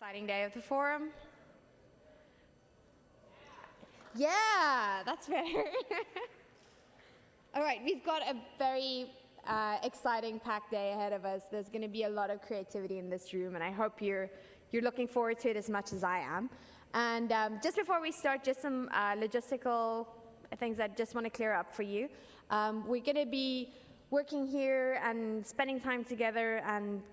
exciting day of the forum. Yeah, that's better. All right, we've got a very exciting packed day ahead of us. There's going to be a lot of creativity in this room, and I hope you're looking forward to it as much as I am. And just before we start, just some logistical things I just want to clear up for you. We're going to be working here and spending time together and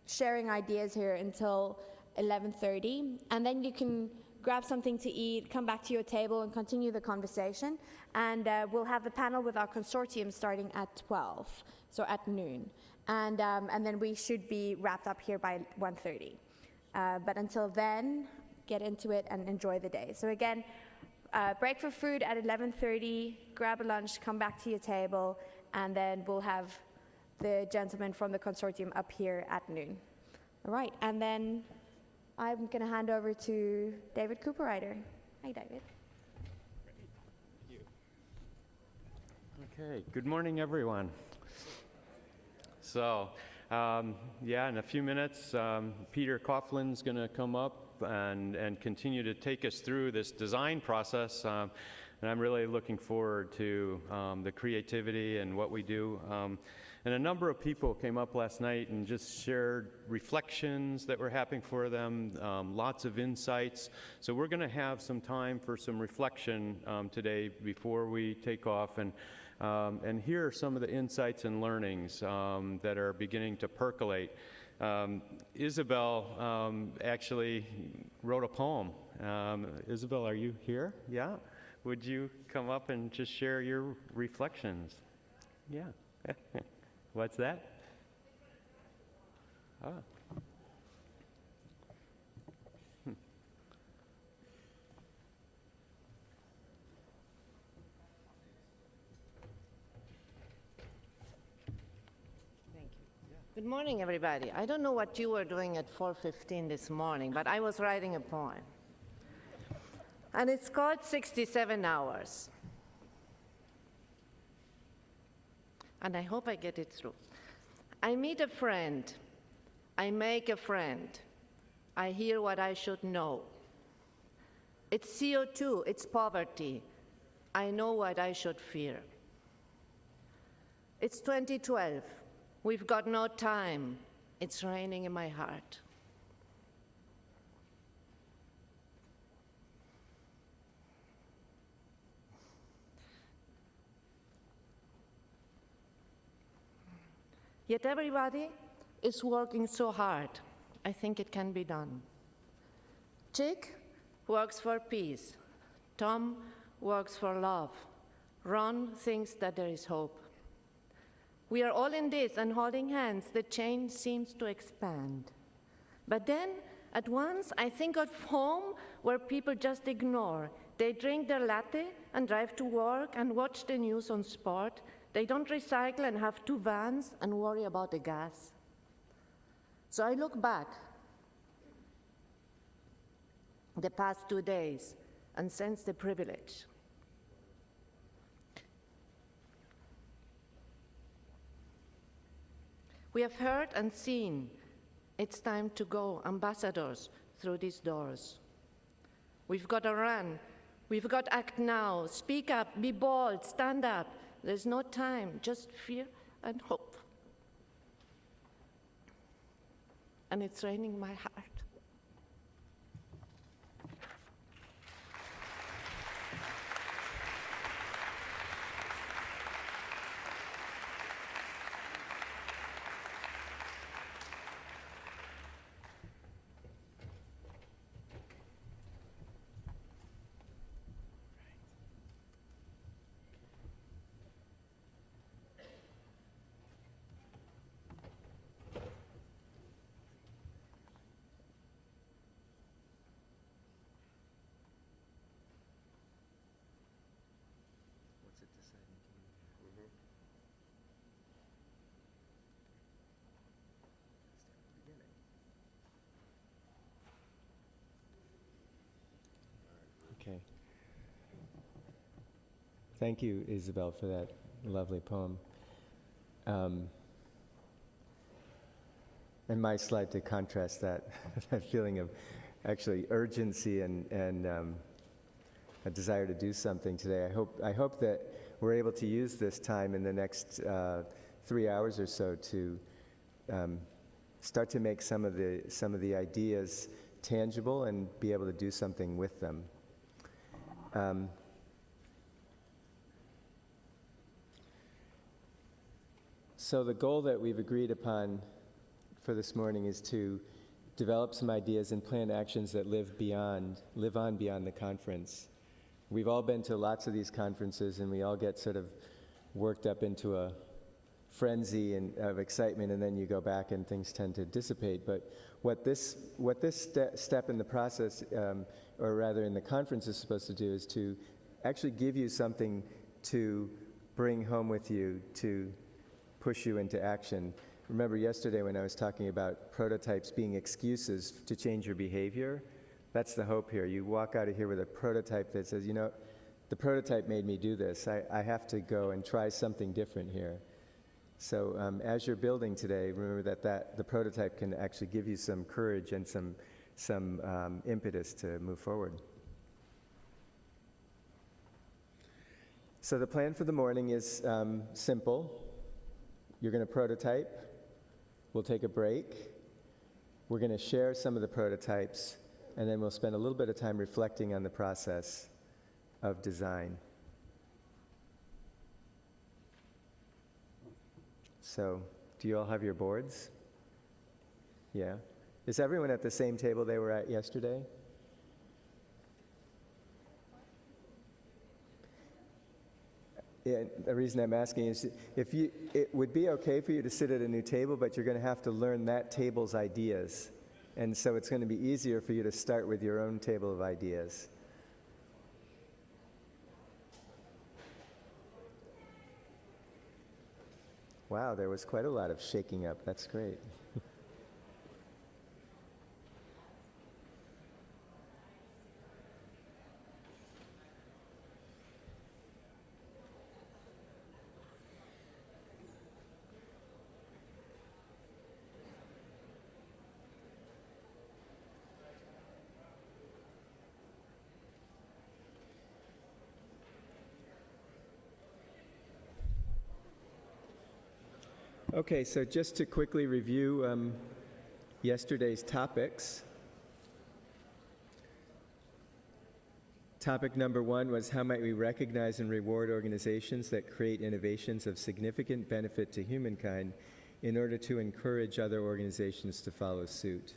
sharing ideas here until 11:30, and then you can grab something to eat, come back to your table and continue the conversation, and we'll have the panel with our consortium starting at 12, so at noon, and then we should be wrapped up here by 1:30. But until then, get into it and enjoy the day. So again, break for food at 11:30, grab a lunch, come back to your table, and then we'll have the gentleman from the consortium up here at noon. All right, and then I'm going to hand over to David Cooperrider. Hi, David. Great. Thank you. Okay, good morning, everyone. So, in a few minutes, Peter Coughlan's going to come up and continue to take us through this design process. And I'm really looking forward to the creativity and what we do. And a number of people came up last night and just shared reflections that were happening for them, lots of insights. So we're going to have some time for some reflection today before we take off, and here are some of the insights and learnings that are beginning to percolate. Isabel actually wrote a poem. Isabel, are you here? Yeah? Would you come up and just share your reflections? Yeah. What's that? Ah. Good morning, everybody. I don't know what you were doing at 4:15 this morning, but I was writing a poem. And it's called 67 Hours. And I hope I get it through. I meet a friend. I make a friend. I hear what I should know. It's CO2, it's poverty. I know what I should fear. It's 2012. We've got no time. It's raining in my heart. Yet everybody is working so hard. I think it can be done. Chick works for peace. Tom works for love. Ron thinks that there is hope. We are all in this and holding hands. The chain seems to expand. But then, at once, I think of home where people just ignore. They drink their latte and drive to work and watch the news on sport. They don't recycle and have 2 vans and worry about the gas. So I look back the past 2 days and sense the privilege. We have heard and seen. It's time to go, ambassadors, through these doors. We've got to run. We've got to act now. Speak up, be bold, stand up. There's no time, just fear and hope. And it's raining my heart. Okay. Thank you, Isabel, for that lovely poem. And my slide to contrast that, that feeling of actually urgency and a desire to do something today. I hope that we're able to use this time in the next 3 hours or so to start to make some of the ideas tangible and be able to do something with them. So the goal that we've agreed upon for this morning is to develop some ideas and plan actions that live on beyond the conference. We've all been to lots of these conferences, and we all get sort of worked up into a frenzy of excitement, and then you go back and things tend to dissipate. But what this step in the process, or rather in the conference, is supposed to do is to actually give you something to bring home with you to push you into action. Remember yesterday when I was talking about prototypes being excuses to change your behavior? That's the hope here. You walk out of here with a prototype that says, the prototype made me do this. I have to go and try something different here. So as you're building today, remember that the prototype can actually give you some courage and some impetus to move forward. So the plan for the morning is simple. You're going to prototype. We'll take a break. We're going to share some of the prototypes, and then we'll spend a little bit of time reflecting on the process of design. So, do you all have your boards? Yeah. Is everyone at the same table they were at yesterday? Yeah, the reason I'm asking is it would be okay for you to sit at a new table, but you're going to have to learn that table's ideas. And so it's going to be easier for you to start with your own table of ideas. Wow, there was quite a lot of shaking up. That's great. Okay, so just to quickly review yesterday's topics. Topic number 1 was how might we recognize and reward organizations that create innovations of significant benefit to humankind in order to encourage other organizations to follow suit.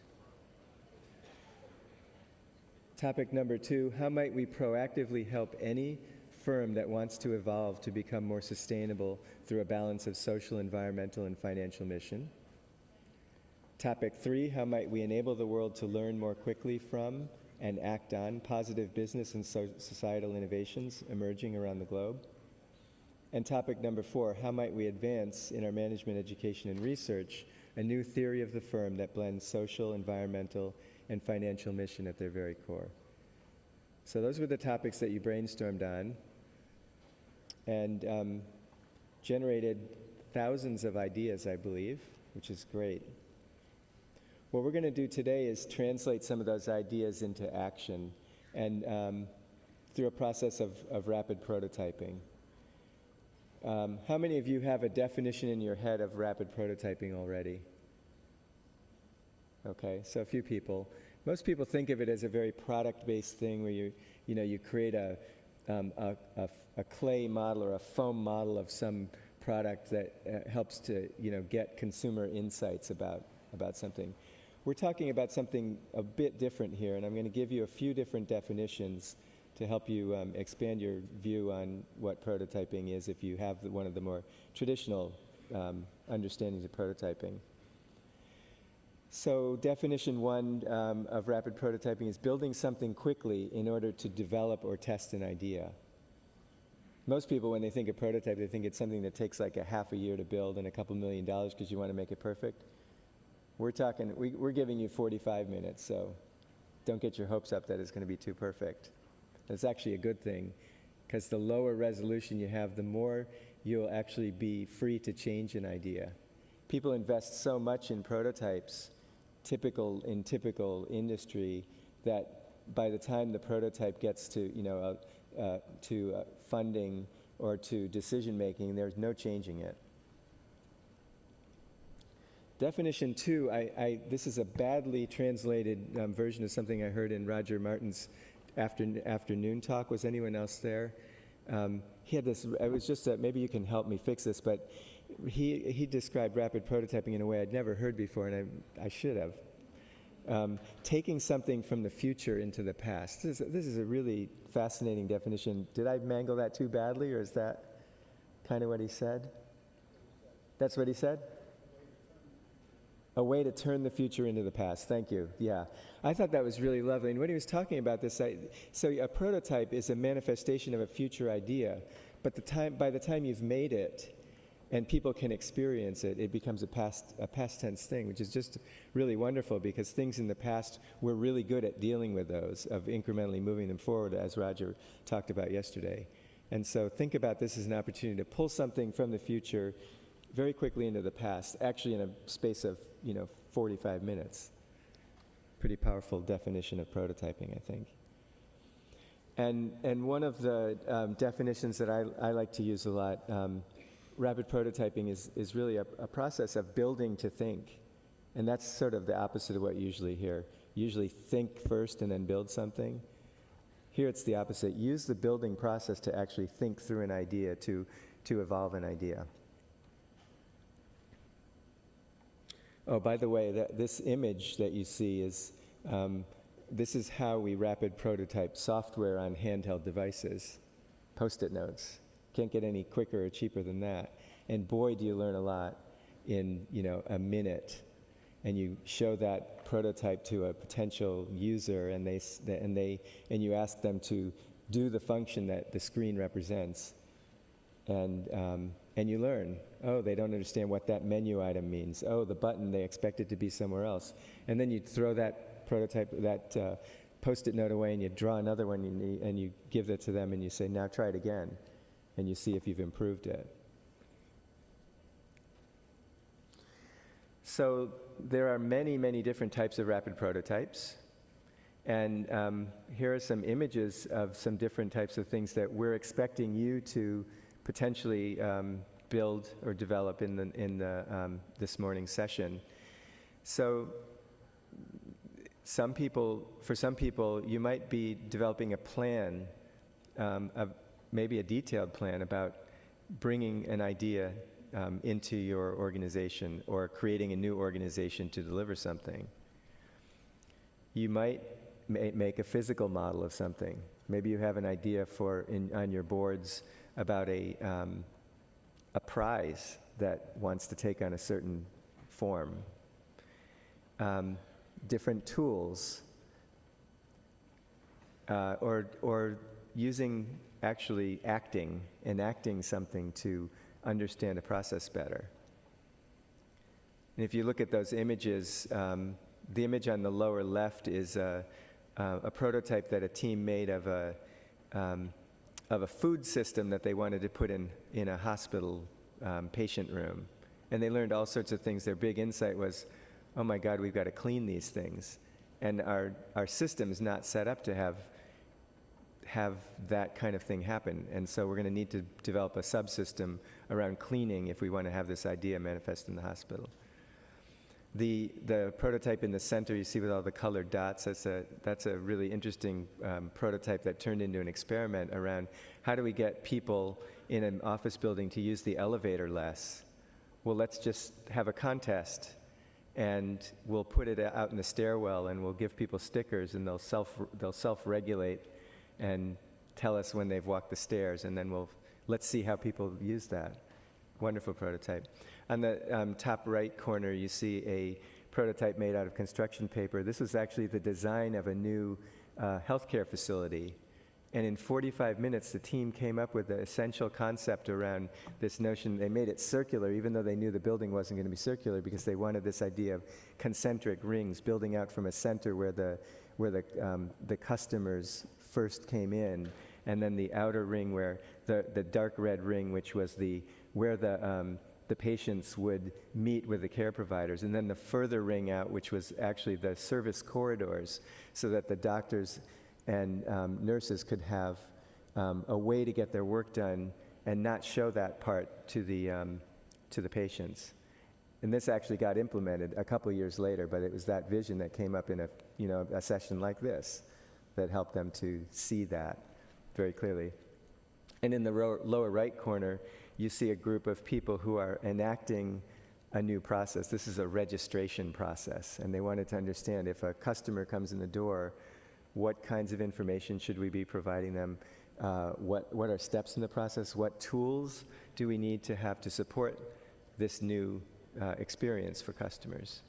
Topic number 2, how might we proactively help any firm that wants to evolve to become more sustainable through a balance of social, environmental, and financial mission. Topic 3, how might we enable the world to learn more quickly from and act on positive business and societal innovations emerging around the globe. And topic number 4, how might we advance in our management education and research a new theory of the firm that blends social, environmental, and financial mission at their very core. So those were the topics that you brainstormed on and generated thousands of ideas, I believe, which is great. What we're going to do today is translate some of those ideas into action and through a process of rapid prototyping. How many of you have a definition in your head of rapid prototyping already? Okay, so a few people. Most people think of it as a very product-based thing where you create a clay model or a foam model of some product that helps to get consumer insights about something. We're talking about something a bit different here, and I'm going to give you a few different definitions to help you expand your view on what prototyping is if you have one of the more traditional understandings of prototyping. So definition 1 of rapid prototyping is building something quickly in order to develop or test an idea. Most people, when they think of prototype, they think it's something that takes like a half a year to build and a couple $1 million because you want to make it perfect. We're giving you 45 minutes, so don't get your hopes up that it's going to be too perfect. That's actually a good thing, because the lower resolution you have, the more you'll actually be free to change an idea. People invest so much in prototypes, typical industry, that by the time the prototype gets to, funding or to decision making, there's no changing it. Definition 2, this is a badly translated version of something I heard in Roger Martin's afternoon talk. Was anyone else there? He had this, it was just, maybe you can help me fix this, but he described rapid prototyping in a way I'd never heard before, and I should have. Taking something from the future into the past. This is a really fascinating definition. Did I mangle that too badly, or is that kind of what he said? That's what he said? A way to turn the future into the past. Thank you. Yeah. I thought that was really lovely. And when he was talking about this, so a prototype is a manifestation of a future idea, but by the time you've made it and people can experience it, it becomes a past tense thing, which is just really wonderful, because things in the past, we're really good at dealing with those, of incrementally moving them forward, as Roger talked about yesterday. And so think about this as an opportunity to pull something from the future very quickly into the past, actually in a space of 45 minutes. Pretty powerful definition of prototyping, I think. And one of the definitions that I like to use a lot, rapid prototyping is really a process of building to think. And that's sort of the opposite of what you usually hear. You usually think first and then build something. Here it's the opposite. Use the building process to actually think through an idea, to evolve an idea. Oh, by the way, this image that you see is, this is how we rapid prototype software on handheld devices, Post-it notes. Can't get any quicker or cheaper than that. And boy, do you learn a lot in, a minute. And you show that prototype to a potential user, and you ask them to do the function that the screen represents. And you learn, they don't understand what that menu item means. The button, they expect it to be somewhere else. And then you throw that prototype, that Post-it note away, and you draw another one, and you give it to them, and you say, now try it again. And you see if you've improved it. So there are many, many different types of rapid prototypes. And here are some images of some different types of things that we're expecting you to potentially build or develop in the this morning's session. So for some people, you might be developing a plan, maybe a detailed plan about bringing an idea into your organization, or creating a new organization to deliver something. You might make a physical model of something. Maybe you have an idea on your boards about a prize that wants to take on a certain form. Different tools, or actually enacting something to understand a process better. And if you look at those images, the image on the lower left is a prototype that a team made of a food system that they wanted to put in a hospital patient room. And they learned all sorts of things. Their big insight was, oh my God, we've got to clean these things. And our system is not set up to have that kind of thing happen. And so we're going to need to develop a subsystem around cleaning if we want to have this idea manifest in the hospital. The prototype in the center you see with all the colored dots, that's a really interesting prototype that turned into an experiment around how do we get people in an office building to use the elevator less. Well, let's just have a contest, and we'll put it out in the stairwell, and we'll give people stickers, and they'll self-regulate and tell us when they've walked the stairs, and then let's see how people use that. Wonderful prototype. On the top right corner, you see a prototype made out of construction paper. This was actually the design of a new healthcare facility. And in 45 minutes, the team came up with the essential concept around this notion. They made it circular, even though they knew the building wasn't going to be circular, because they wanted this idea of concentric rings building out from a center where the customers first came in, and then the outer ring where the dark red ring, which was where the the patients would meet with the care providers, and then the further ring out, which was actually the service corridors, so that the doctors and nurses could have a way to get their work done and not show that part to the patients. And this actually got implemented a couple years later, but it was that vision that came up in a session like this that helped them to see that very clearly. And in the lower right corner, you see a group of people who are enacting a new process. This is a registration process, and they wanted to understand if a customer comes in the door, what kinds of information should we be providing them? What are steps in the process? What tools do we need to have to support this new experience for customers?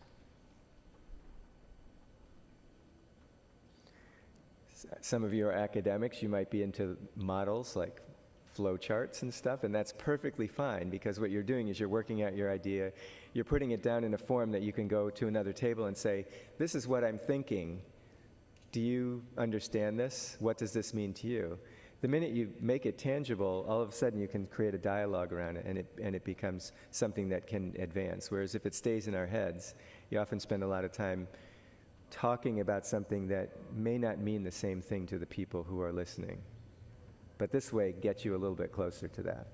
Some of you are academics. You might be into models like flow charts and stuff, and that's perfectly fine, because what you're doing is you're working out your idea, you're putting it down in a form that you can go to another table and say, this is what I'm thinking. Do you understand this? What does this mean to you? The minute you make it tangible, all of a sudden you can create a dialogue around it, and it becomes something that can advance. Whereas if it stays in our heads, you often spend a lot of time talking about something that may not mean the same thing to the people who are listening. But this way gets you a little bit closer to that.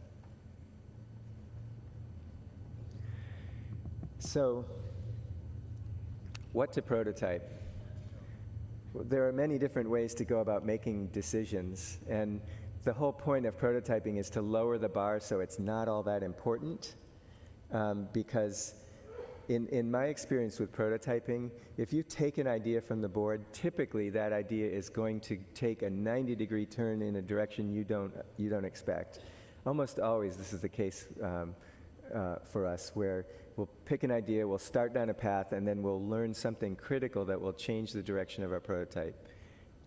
So, what to prototype? Well, there are many different ways to go about making decisions, and the whole point of prototyping is to lower the bar so it's not all that important, because in my experience with prototyping, if you take an idea from the board, typically that idea is going to take a 90-degree turn in a direction you don't expect. Almost always this is the case for us, where we'll pick an idea, we'll start down a path, and then we'll learn something critical that will change the direction of our prototype.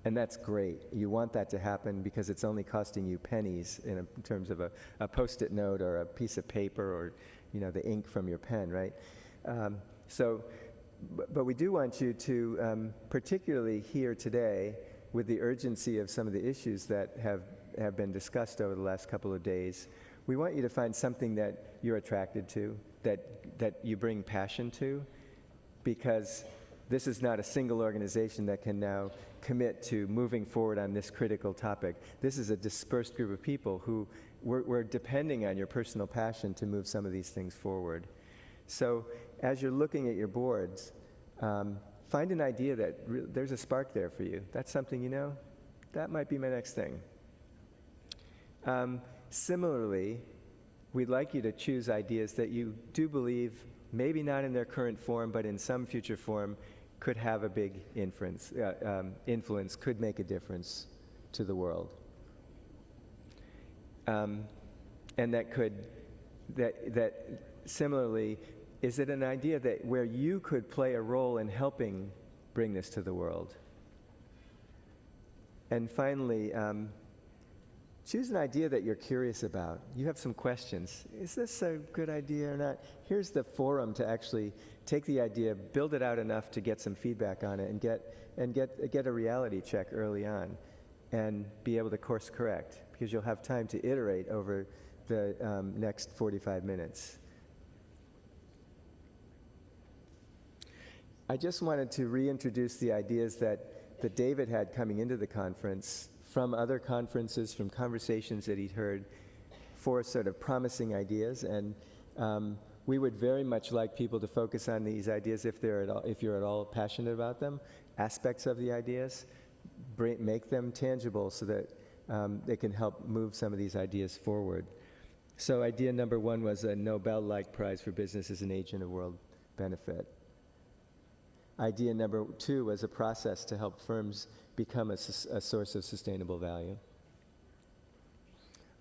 And that's great. You want that to happen because it's only costing you pennies in terms of a Post-it note or a piece of paper or the ink from your pen, right? But we do want you to, particularly here today, with the urgency of some of the issues that have been discussed over the last couple of days, we want you to find something that you're attracted to, that you bring passion to, because this is not a single organization that can now commit to moving forward on this critical topic. This is a dispersed group of people who we're depending on your personal passion to move some of these things forward. So as you're looking at your boards, find an idea that there's a spark there for you. That's something, that might be my next thing. Similarly, we'd like you to choose ideas that you do believe, maybe not in their current form, but in some future form, could have a big influence, could make a difference to the world. And that similarly, is it an idea that where you could play a role in helping bring this to the world? And finally, choose an idea that you're curious about. You have some questions. Is this a good idea or not? Here's the forum to actually take the idea, build it out enough to get some feedback on it, and get a reality check early on, and be able to course correct, because you'll have time to iterate over the next 45 minutes. I just wanted to reintroduce the ideas that David had coming into the conference from other conferences, from conversations that he'd heard, 4 sort of promising ideas, and we would very much like people to focus on these ideas if you're at all passionate about them, aspects of the ideas, make them tangible so that they can help move some of these ideas forward. So idea number 1 was a Nobel-like prize for business as an agent of world benefit. Idea number 2 was a process to help firms become a source of sustainable value.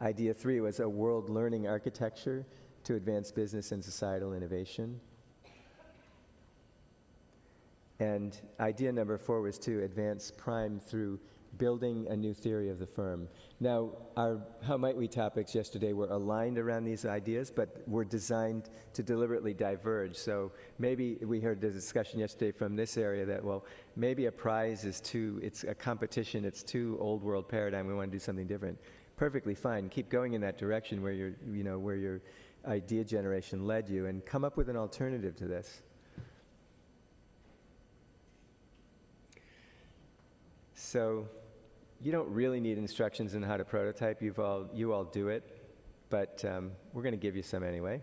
Idea 3 was a world learning architecture to advance business and societal innovation. And idea number 4 was to advance Prime through building a new theory of the firm. Now, our How Might We topics yesterday were aligned around these ideas, but were designed to deliberately diverge. So maybe we heard the discussion yesterday from this area that, well, maybe a prize it's a competition, it's too old world paradigm, we want to do something different. Perfectly fine. Keep going in that direction where you're idea generation led you, and come up with an alternative to this. So you don't really need instructions on how to prototype. You all do it, but we're going to give you some anyway.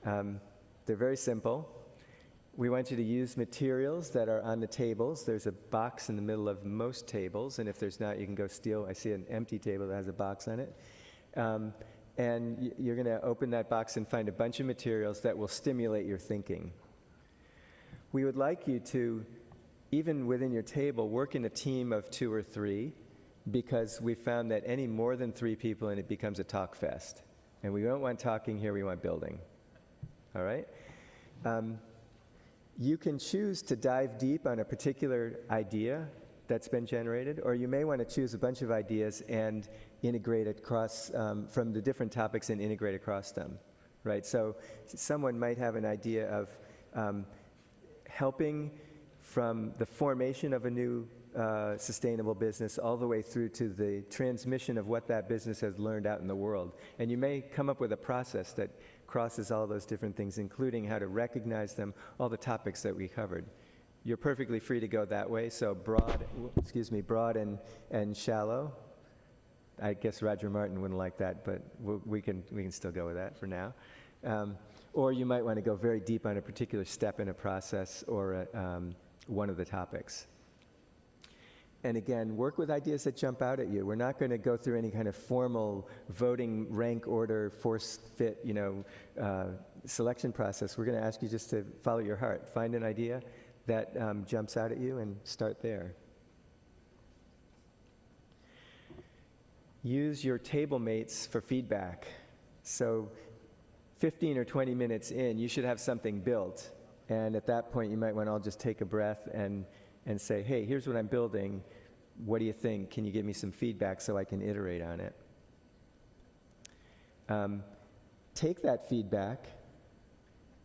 They're very simple. We want you to use materials that are on the tables. There's a box in the middle of most tables, and if there's not, you can go steal. I see an empty table that has a box on it. And you're going to open that box and find a bunch of materials that will stimulate your thinking. We would like you to, even within your table, work in a team of 2 or 3, because we found that any more than 3 people and it becomes a talk fest. And we don't want talking here, we want building. All right? You can choose to dive deep on a particular idea that's been generated, or you may want to choose a bunch of ideas and integrate it across from the different topics and integrate across them, right? So someone might have an idea of helping from the formation of a new sustainable business all the way through to the transmission of what that business has learned out in the world. And you may come up with a process that crosses all those different things, including how to recognize them, all the topics that we covered. You're perfectly free to go that way, so broad and shallow. I guess Roger Martin wouldn't like that, but we can still go with that for now. Or you might want to go very deep on a particular step in a process or one of the topics. And again, work with ideas that jump out at you. We're not going to go through any kind of formal voting rank order, force fit, selection process. We're going to ask you just to follow your heart. Find an idea that jumps out at you and start there. Use your table mates for feedback. So 15 or 20 minutes in, you should have something built. And at that point, you might want to all just take a breath and say, hey, here's what I'm building. What do you think? Can you give me some feedback so I can iterate on it? Take that feedback,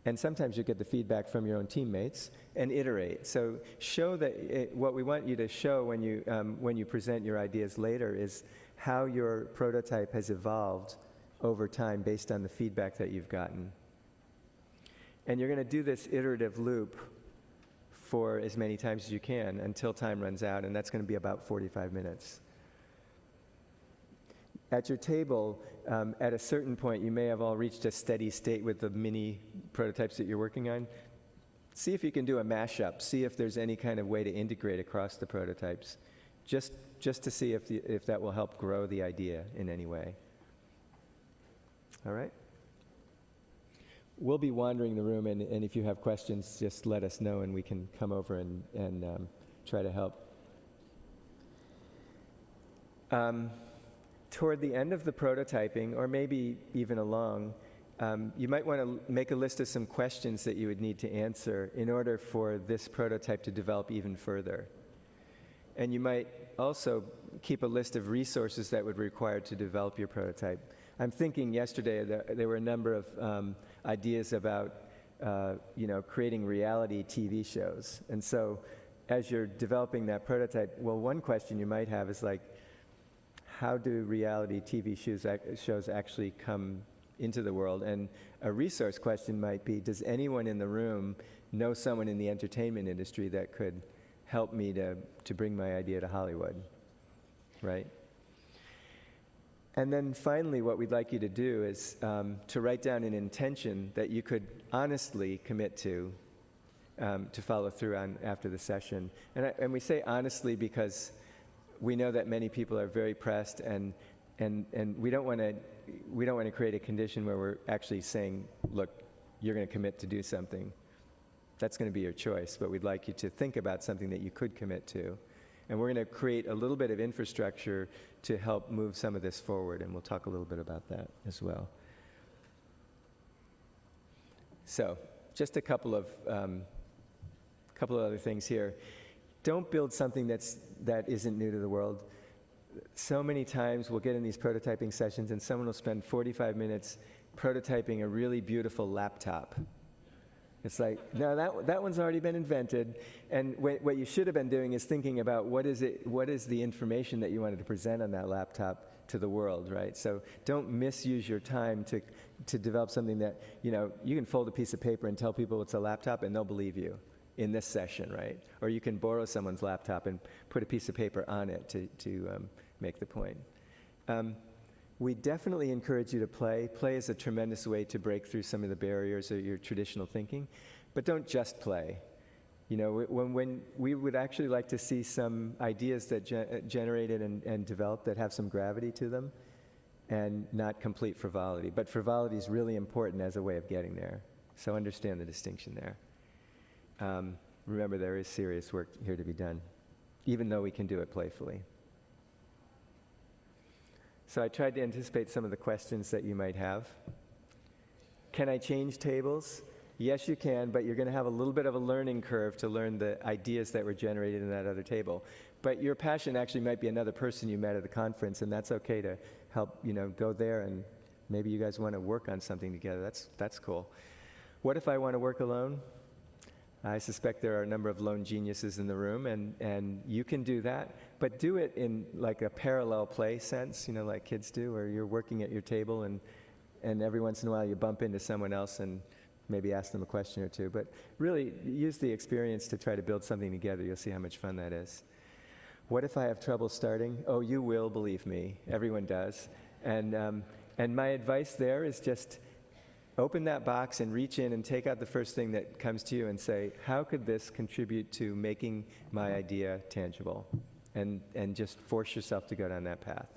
and sometimes you get the feedback from your own teammates, and iterate. So show that what we want you to show when you present your ideas later is how your prototype has evolved over time based on the feedback that you've gotten. And you're going to do this iterative loop for as many times as you can until time runs out, and that's going to be about 45 minutes. At your table, at a certain point, you may have all reached a steady state with the mini prototypes that you're working on. See if you can do a mashup. See if there's any kind of way to integrate across the prototypes, just to see if that will help grow the idea in any way. All right? We'll be wandering the room, and if you have questions, just let us know, and we can come over and try to help. Toward the end of the prototyping, or maybe even along, you might want to make a list of some questions that you would need to answer in order for this prototype to develop even further. And you might also keep a list of resources that would be required to develop your prototype. I'm thinking yesterday there were a number of ideas about creating reality TV shows. And so as you're developing that prototype, well, one question you might have is like, how do reality TV shows actually come into the world? And a resource question might be, does anyone in the room know someone in the entertainment industry that could help me to bring my idea to Hollywood, right? And then finally, what we'd like you to do is to write down an intention that you could honestly commit to follow through on after the session. And we say honestly because we know that many people are very pressed, and we don't want to create a condition where we're actually saying, look, you're going to commit to do something. That's going to be your choice, but we'd like you to think about something that you could commit to. And we're going to create a little bit of infrastructure to help move some of this forward, and we'll talk a little bit about that as well. So, just a couple of other things here. Don't build something that isn't new to the world. So many times we'll get in these prototyping sessions and someone will spend 45 minutes prototyping a really beautiful laptop. It's like, no, that one's already been invented, and what you should have been doing is thinking about what is the information that you wanted to present on that laptop to the world, right? So don't misuse your time to develop something that, you can fold a piece of paper and tell people it's a laptop and they'll believe you in this session, right? Or you can borrow someone's laptop and put a piece of paper on it to make the point. We definitely encourage you to play. Play is a tremendous way to break through some of the barriers of your traditional thinking, but don't just play. When we would actually like to see some ideas that generated and developed that have some gravity to them and not complete frivolity. But frivolity is really important as a way of getting there. So understand the distinction there. Remember, there is serious work here to be done, even though we can do it playfully. So I tried to anticipate some of the questions that you might have. Can I change tables? Yes, you can, but you're going to have a little bit of a learning curve to learn the ideas that were generated in that other table. But your passion actually might be another person you met at the conference, and that's okay to help, go there, and maybe you guys want to work on something together. That's cool. What if I want to work alone? I suspect there are a number of lone geniuses in the room, and you can do that, but do it in like a parallel play sense, like kids do, where you're working at your table, and every once in a while you bump into someone else and maybe ask them a question or two. But really, use the experience to try to build something together. You'll see how much fun that is. What if I have trouble starting? Oh, you will, believe me. Everyone does. And my advice there is just open that box and reach in and take out the first thing that comes to you and say, how could this contribute to making my idea tangible? And just force yourself to go down that path.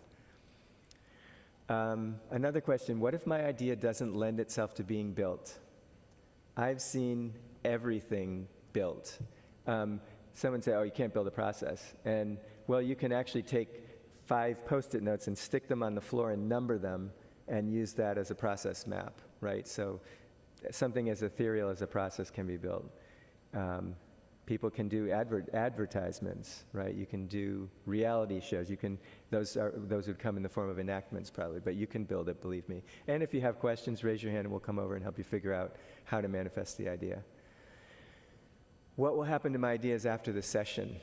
Another question, what if my idea doesn't lend itself to being built? I've seen everything built. Someone say, oh, you can't build a process. And, well, you can actually take 5 Post-it notes and stick them on the floor and number them and use that as a process map, right? So something as ethereal as a process can be built. People can do advertisements, right? You can do reality shows. Those would come in the form of enactments probably, but you can build it, believe me. And if you have questions, raise your hand and we'll come over and help you figure out how to manifest the idea. What will happen to my ideas after the session?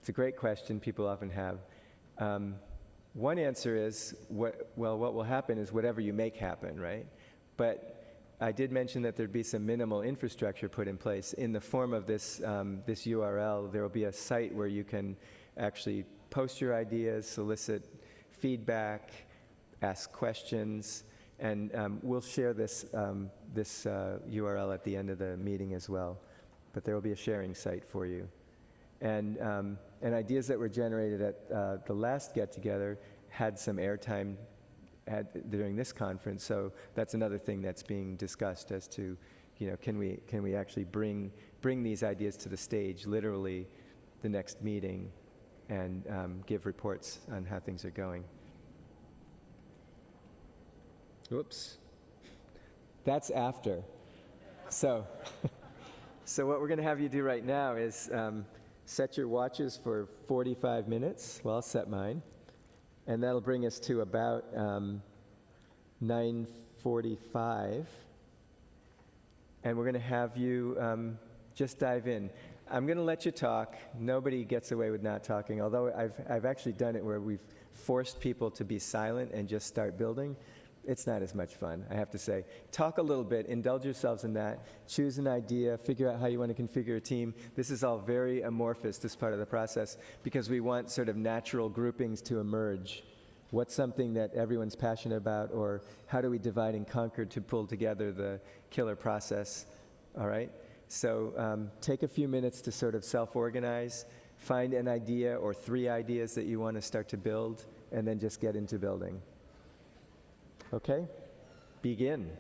It's a great question people often have. One answer is, what will happen is whatever you make happen, right? But I did mention that there'd be some minimal infrastructure put in place. In the form of this URL, there will be a site where you can actually post your ideas, solicit feedback, ask questions, and we'll share this URL at the end of the meeting as well. But there will be a sharing site for you. And ideas that were generated at the last get-together had some airtime during this conference, so that's another thing that's being discussed as to, can we actually bring these ideas to the stage, literally, the next meeting, and give reports on how things are going. Whoops, that's after. So what we're going to have you do right now is set your watches for 45 minutes. Well, I'll set mine. And that'll bring us to about 9:45. And we're going to have you just dive in. I'm going to let you talk. Nobody gets away with not talking, although I've actually done it where we've forced people to be silent and just start building. It's not as much fun, I have to say. Talk a little bit, indulge yourselves in that, choose an idea, figure out how you want to configure a team. This is all very amorphous, this part of the process, because we want sort of natural groupings to emerge. What's something that everyone's passionate about, or how do we divide and conquer to pull together the killer process, all right? So take a few minutes to sort of self-organize, find an idea or 3 ideas that you want to start to build, and then just get into building. Okay? Begin.